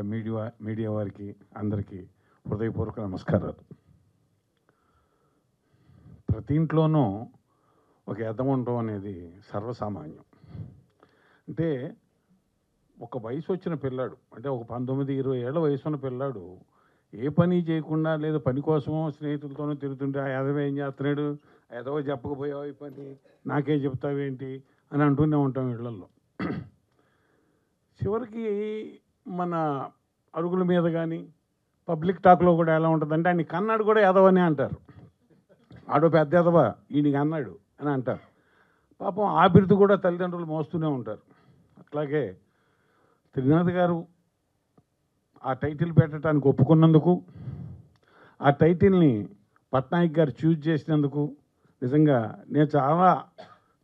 అదేవిధంగా మీడియా వారికి అందరికీ హృదయపూర్వక నమస్కారాలు. ప్రతి ఇంట్లోనూ ఒక ఎదం ఉండడం అనేది సర్వసామాన్యం. అంటే ఒక వయసు వచ్చిన పిల్లాడు, అంటే ఒక 19-20 ఏళ్ల వయసు ఉన్న పిల్లాడు ఏ పని చేయకుండా లేదా పని కోసమో స్నేహితులతోనో తిరుగుతుంటే ఆ ఎదవ ఏం చేస్తున్నాడు, ఆ ఎదవ చెప్పకపోయావు ఈ పని నాకే చెప్తావేంటి అని అంటూనే ఉంటాం ఇళ్లలో. చివరికి మన అరుగుల మీద కానీ పబ్లిక్ టాక్లో కూడా ఎలా ఉంటుందంటే ఆయన కన్నాడు కూడా ఎదవని అంటారు. ఆడో పెద్ద ఎదవ ఈయనకి అన్నాడు అని అంటారు. పాపం ఆ బిరుదు కూడా తల్లిదండ్రులు మోస్తూనే ఉంటారు. అట్లాగే త్రినాథ్ గారు ఆ టైటిల్ పెట్టడానికి ఒప్పుకున్నందుకు, ఆ టైటిల్ని పట్నాయక్ గారు చూజ్ చేసినందుకు నిజంగా నేను చాలా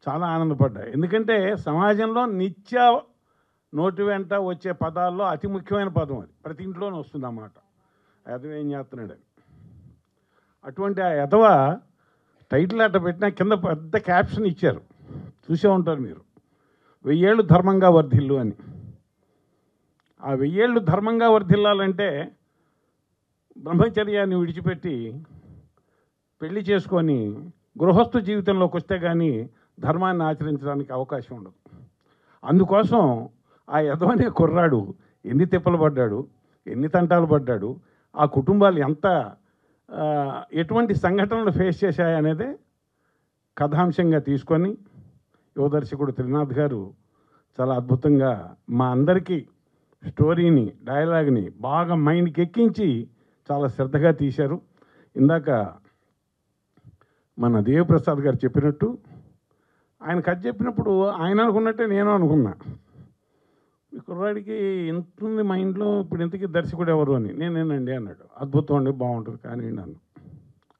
చాలా ఆనందపడ్డా. ఎందుకంటే సమాజంలో నిత్య నోటి వెంట వచ్చే పదాల్లో అతి ముఖ్యమైన పదం అది, ప్రతి ఇంట్లోనే వస్తుంది అన్నమాట. ఎదవ ఏం చేస్తున్నాడని. అటువంటి ఆ ఎదవ టైటిల్ అట్ట పెట్టినా కింద పెద్ద క్యాప్షన్ ఇచ్చారు, చూసే ఉంటారు మీరు, 1000 ఏళ్ళు ధర్మంగా వర్ధిల్లు అని. ఆ 1000 ఏళ్ళు ధర్మంగా వర్ధిల్లాలంటే బ్రహ్మచర్యాన్ని విడిచిపెట్టి పెళ్లి చేసుకొని గృహస్థు జీవితంలోకి వస్తే కానీ ధర్మాన్ని ఆచరించడానికి అవకాశం ఉండదు. అందుకోసం ఆ ఎదవనే కుర్రాడు ఎన్ని తిప్పలు పడ్డాడు, ఎన్ని తంటాలు పడ్డాడు, ఆ కుటుంబాలు ఎటువంటి సంఘటనలు ఫేస్ చేశాయనేదే కథాంశంగా తీసుకొని యువదర్శకుడు త్రినాథ్ గారు చాలా అద్భుతంగా మా అందరికీ స్టోరీని, డైలాగ్ని బాగా మైండ్కి ఎక్కించి చాలా శ్రద్ధగా తీశారు. ఇందాక మన దేవప్రసాద్ గారు చెప్పినట్టు ఆయన కథ చెప్పినప్పుడు ఆయన అనుకున్నట్టే నేను అనుకున్నా, ఈ కుర్రాడికి ఇంతుంది మైండ్లో, ఇప్పుడు ఇంతకీ దర్శకుడు ఎవరు అని. నేనేనండి అన్నాడు. అద్భుతం అండి, బాగుంటుంది కానీ నన్ను.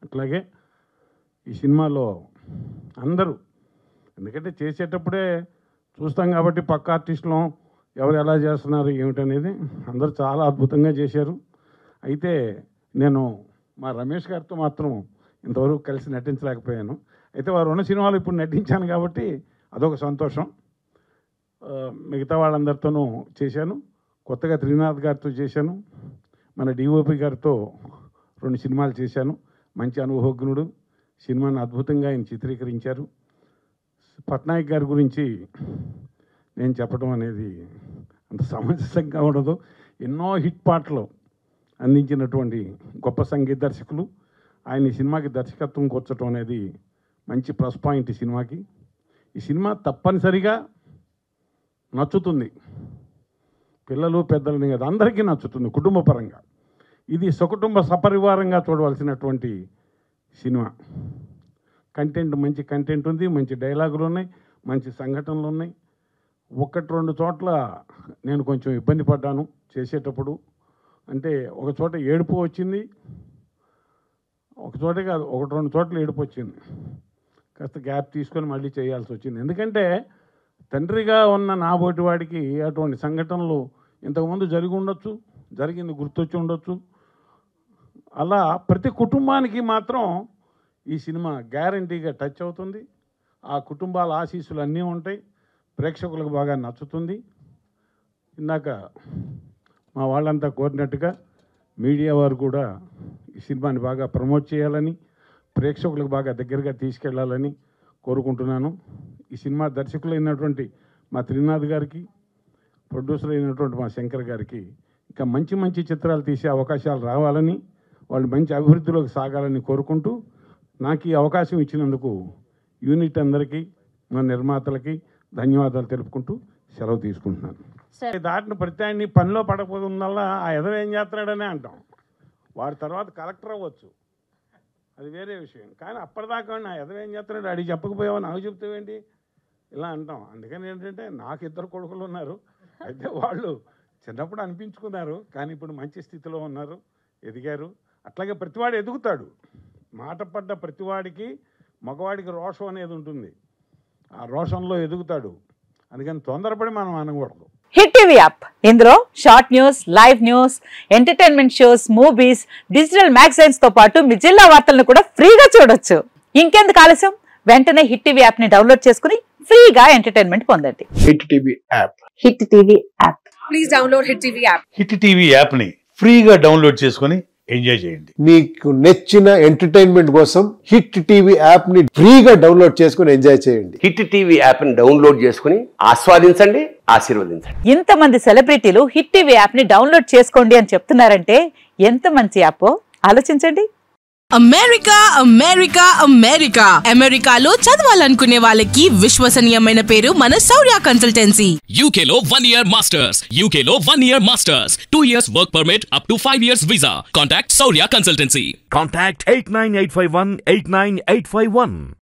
అట్లాగే ఈ సినిమాలో అందరూ, ఎందుకంటే చేసేటప్పుడే చూస్తాం కాబట్టి పక్క ఆర్టిస్టులు ఎవరు ఎలా చేస్తున్నారు ఏమిటనేది, అందరూ చాలా అద్భుతంగా చేశారు. అయితే నేను మా రమేష్ గారితో మాత్రం ఇంతవరకు కలిసి నటించలేకపోయాను. అయితే వారు ఉన్న సినిమాలు ఇప్పుడు నటించాను కాబట్టి అదొక సంతోషం. మిగతా వాళ్ళందరితోనూ చేశాను. కొత్తగా త్రినాథ్ గారితో చేశాను, మన డిఓపి గారితో 2 సినిమాలు చేశాను. మంచి అనుభవజ్ఞుడు, సినిమాని అద్భుతంగా ఆయన చిత్రీకరించారు. పట్నాయక్ గారి గురించి నేను చెప్పడం అనేది అంత సమంజసంగా ఉండదు. ఎన్నో హిట్ పాటలు అందించినటువంటి గొప్ప సంగీత దర్శకులు. ఆయన ఈ సినిమాకి దర్శకత్వం కూర్చడం అనేది మంచి ప్లస్ పాయింట్ ఈ సినిమాకి. ఈ సినిమా తప్పనిసరిగా నచ్చుతుంది, పిల్లలు పెద్దలని కదా అందరికీ నచ్చుతుంది కుటుంబ పరంగా. ఇది సకుటుంబ సపరివారంగా చూడవలసినటువంటి సినిమా. కంటెంట్, మంచి కంటెంట్ ఉంది, మంచి డైలాగులు ఉన్నాయి, మంచి సంఘటనలు ఉన్నాయి. 1-2 చోట్ల నేను కొంచెం ఇబ్బంది పడ్డాను చేసేటప్పుడు. అంటే ఒక చోట ఏడుపు వచ్చింది, ఒక చోటే కాదు 1-2 చోట్ల ఏడుపు వచ్చింది. కాస్త గ్యాప్ తీసుకొని మళ్ళీ చేయాల్సి వచ్చింది. ఎందుకంటే తండ్రిగా ఉన్న నాబోటి వాడికి అటువంటి సంఘటనలు ఇంతకుముందు జరిగి ఉండొచ్చు, జరిగింది గుర్తొచ్చి ఉండొచ్చు. అలా ప్రతి కుటుంబానికి మాత్రం ఈ సినిమా గ్యారంటీగా టచ్ అవుతుంది. ఆ కుటుంబాల ఆశీస్సులు అన్నీ ఉంటాయి, ప్రేక్షకులకు బాగా నచ్చుతుంది. ఇందాక మా వాళ్ళంతా కోరినట్టుగా మీడియా వారు కూడా ఈ సినిమాని బాగా ప్రమోట్ చేయాలని, ప్రేక్షకులకు బాగా దగ్గరగా తీసుకెళ్లాలని కోరుకుంటున్నాను. ఈ సినిమా దర్శకులైనటువంటి మా త్రినాథ్ గారికి, ప్రొడ్యూసర్ అయినటువంటి మా శంకర్ గారికి ఇంకా మంచి మంచి చిత్రాలు తీసే అవకాశాలు రావాలని, వాళ్ళు మంచి అభివృద్ధిలోకి సాగాలని కోరుకుంటూ, నాకు ఈ అవకాశం ఇచ్చినందుకు యూనిట్ అందరికీ, మా నిర్మాతలకి ధన్యవాదాలు తెలుపుకుంటూ సెలవు తీసుకుంటున్నాను. దాటిన ప్రత్యాన్ని పనిలో పడకపోతుందల్లా ఆ ఎదవ ఏం చేస్తున్నాడనే అంటాం. వాడి తర్వాత కలెక్టర్ అవ్వచ్చు, అది వేరే విషయం. కానీ అప్పటిదాకా నా ఎదవ ఏం చేస్తున్నాడు, అడిగి చెప్పకపోయావా నాకు చెప్తావేంటి ఇలా అంటాం. అందుకని ఏంటంటే నాకు 2 కొడుకులు ఉన్నారు. అయితే వాళ్ళు చిన్నప్పుడు అనిపించుకున్నారు, కానీ ఇప్పుడు మంచి స్థితిలో ఉన్నారు, ఎదిగారు. అట్లాగే ప్రతివాడు ఎదుగుతాడు. మాట పడ్డ ప్రతివాడికి, మగవాడికి రోషం అనేది ఉంటుంది, ఆ రోషంలో ఎదుగుతాడు. అందుకని తొందరపడి మనం అనకూడదు. హిట్ టీవీ యాప్, ఇందులో short news, live news, entertainment shows, movies, digital magazines తో పాటు మీ జిల్లా వార్తలను కూడా ఫ్రీగా చూడొచ్చు. ఇంకెందుకు ఆలస్యం, వెంటనే హిట్ టీవీ యాప్ ని డౌన్లోడ్ చేసుకుని ఫ్రీగా ఎంటర్టైన్మెంట్ పొందండి. Hit TV app. Hit TV app. Please download Hit TV app. Hit TV యాప్ని ఫ్రీగా డౌన్లోడ్ చేసుకొని ఎంజాయ్ చేయండి. మీకు నచ్చిన ఎంటర్టైన్మెంట్ కోసం హిట్ టీవీ యాప్ ని ఫ్రీగా డౌన్లోడ్ చేసుకుని ఎంజాయ్ చేయండి. హిట్ టీవీ యాప్ ని డౌన్లోడ్ చేసుకుని ఆస్వాదించండి, ఆశీర్వదించండి. ఇంతమంది సెలబ్రిటీలు హిట్ టీవీ యాప్ ని డౌన్లోడ్ చేసుకోండి అని చెప్తున్నారంటే ఎంత మంచి యాప్ ఆలోచించండి. అమెరికా అమెరికా అమెరికా అమెరికాలో చదవాలనుకునే వాళ్ళకి విశ్వసనీయమైన పేరు మన శౌర్య కన్సల్టెన్సీ. UK లో 1 year masters, UK లో 1 year masters, 2 years work permit up to 5 years visa. Contact Saurya Consultancy. Contact 89851 89851.